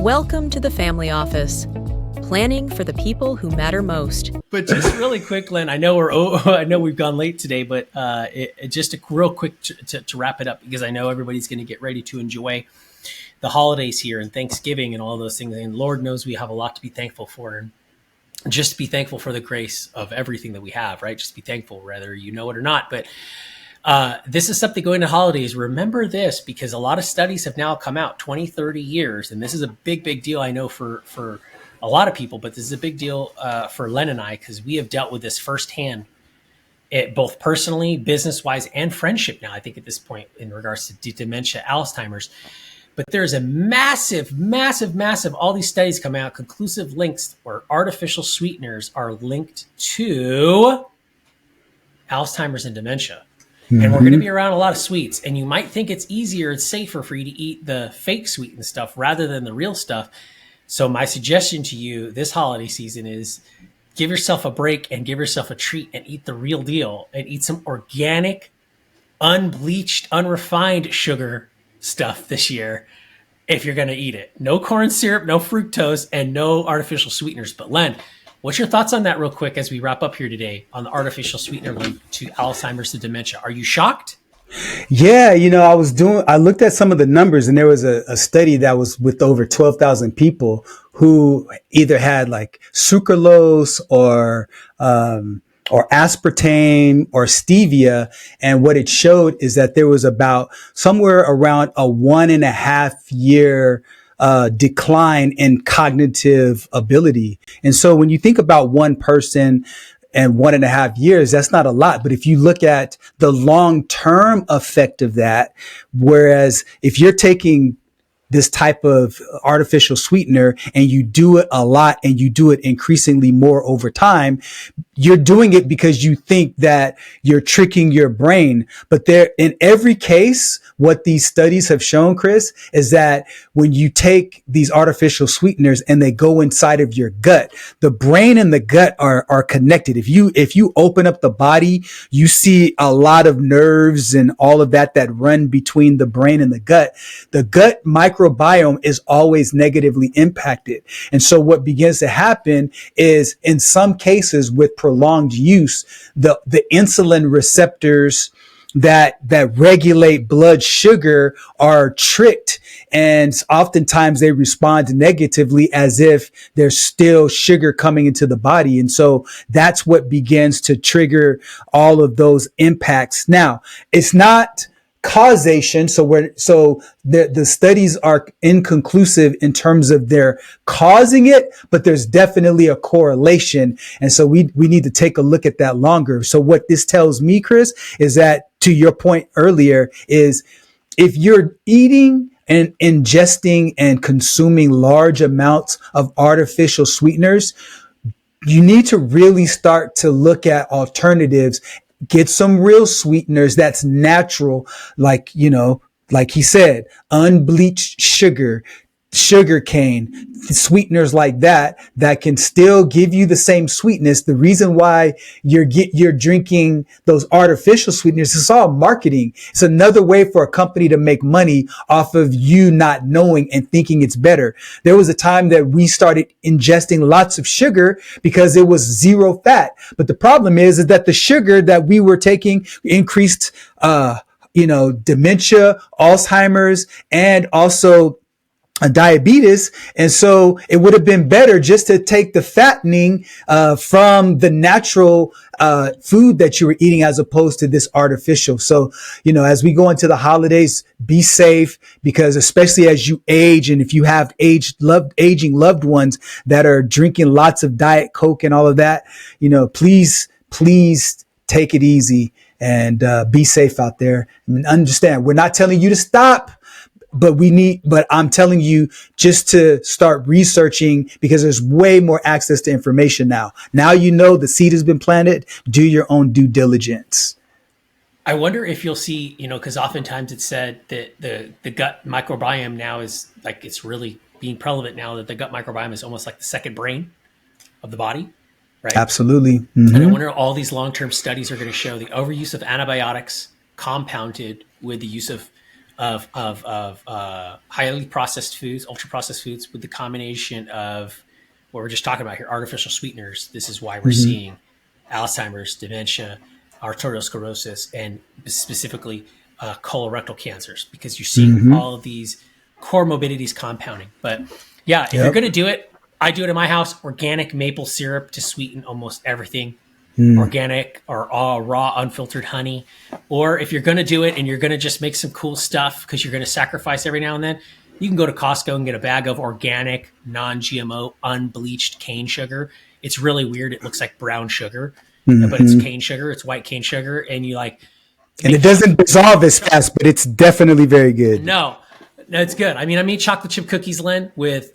Welcome to the family office. Planning for the people who matter most. But just really quick, Len, I know we've gone late today, but just real quick to wrap it up, because I know everybody's going to get ready to enjoy the holidays here and Thanksgiving and all those things. And Lord knows we have a lot to be thankful for, and just be thankful for the grace of everything that we have, right? Just be thankful, whether you know it or not. But this is something going to holidays. Remember this, because a lot of studies have now come out 20, 30 years. And this is a big, big deal, I know, for a lot of people, but this is a big deal for Len and I, because we have dealt with this firsthand, both personally, business-wise, and friendship now, I think, at this point, in regards to dementia, Alzheimer's. But there's a massive, all these studies come out, conclusive links where artificial sweeteners are linked to Alzheimer's and dementia. Mm-hmm. And we're going to be around a lot of sweets. And you might think it's easier, it's safer for you to eat the fake sweetened stuff rather than the real stuff. So my suggestion to you this holiday season is give yourself a break and give yourself a treat and eat the real deal and eat some organic, unbleached, unrefined sugar stuff this year if you're going to eat it. No corn syrup, no fructose, and no artificial sweeteners. But Len, what's your thoughts on that real quick as we wrap up here today on the artificial sweetener link to Alzheimer's and dementia? Are you shocked? Yeah, I looked at some of the numbers, and there was a study that was with over 12,000 people who either had like sucralose or aspartame or stevia. And what it showed is that there was about somewhere around a 1.5 year decline in cognitive ability. And so when you think about one person and 1.5 years, that's not a lot. But if you look at the long-term effect of that, whereas if you're taking this type of artificial sweetener and you do it a lot and you do it increasingly more over time, you're doing it because you think that you're tricking your brain. But in every case, what these studies have shown, Chris, is that when you take these artificial sweeteners and they go inside of your gut, the brain and the gut are connected. If you open up the body, you see a lot of nerves and all of that run between the brain and the gut. The gut microbiome is always negatively impacted. And so what begins to happen is, in some cases with prolonged use, the insulin receptors that regulate blood sugar are tricked, and oftentimes they respond negatively as if there's still sugar coming into the body. And so that's what begins to trigger all of those impacts. Now, it's not causation. So the studies are inconclusive in terms of their causing it, but there's definitely a correlation. And so we need to take a look at that longer. So what this tells me, Chris, is that, to your point earlier, is if you're eating and ingesting and consuming large amounts of artificial sweeteners, you need to really start to look at alternatives. Get some real sweeteners that's natural, like he said, unbleached sugar cane, sweeteners like that can still give you the same sweetness. The reason why you're drinking those artificial sweeteners, it's all marketing. It's another way for a company to make money off of you not knowing and thinking it's better. There was a time that we started ingesting lots of sugar because it was zero fat. But the problem is that the sugar that we were taking increased, dementia, Alzheimer's, and also diabetes. And so it would have been better just to take the fattening from the natural food that you were eating as opposed to this artificial. So, as we go into the holidays, be safe, because especially as you age, and if you have aging loved ones that are drinking lots of Diet Coke and all of that, please take it easy and be safe out there. And understand, we're not telling you to stop, but I'm telling you just to start researching, because there's way more access to information now. Now, the seed has been planted. Do your own due diligence. I wonder if you'll see, because oftentimes it's said that the gut microbiome now is like, it's really being prevalent now, that the gut microbiome is almost like the second brain of the body, right? Absolutely. Mm-hmm. And I wonder, all these long-term studies are going to show the overuse of antibiotics compounded with the use of of highly processed foods, ultra processed foods, with the combination of what we're just talking about here, artificial sweeteners. This is why we're seeing Alzheimer's, dementia, arteriosclerosis, and specifically colorectal cancers, because you're seeing all of these comorbidities compounding. But yeah, if you're going to do it, I do it in my house. Organic maple syrup to sweeten almost everything. Organic or raw unfiltered honey. Or if you're going to do it and you're going to just make some cool stuff because you're going to sacrifice every now and then, you can go to Costco and get a bag of organic, non-GMO, unbleached cane sugar. It's really weird. It looks like brown sugar, but it's cane sugar. It's white cane sugar. And you like... And it doesn't dissolve as fast, but it's definitely very good. No, it's good. I mean, I made chocolate chip cookies, Len, with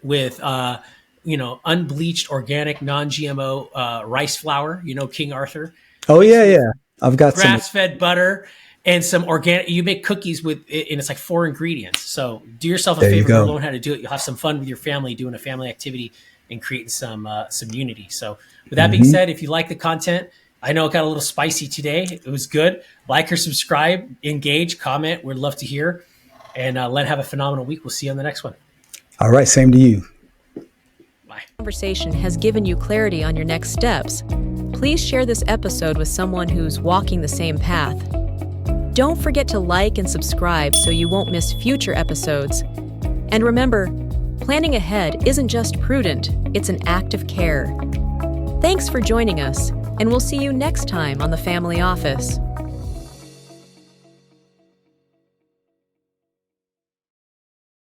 unbleached, organic, non-GMO rice flour, King Arthur. Oh, yeah. I've got grass-fed butter and some organic. You make cookies with it, and it's like 4 ingredients. So do yourself a favor, learn how to do it. You'll have some fun with your family doing a family activity and creating some unity. So with that being said, if you like the content, I know it got a little spicy today. It was good. Like or subscribe, engage, comment. We'd love to hear. And have a phenomenal week. We'll see you on the next one. All right. Same to you. Conversation has given you clarity on your next steps. Please share this episode with someone who's walking the same path. Don't forget to like and subscribe so you won't miss future episodes. And remember, planning ahead isn't just prudent, it's an act of care. Thanks for joining us, and we'll see you next time on The Family Office.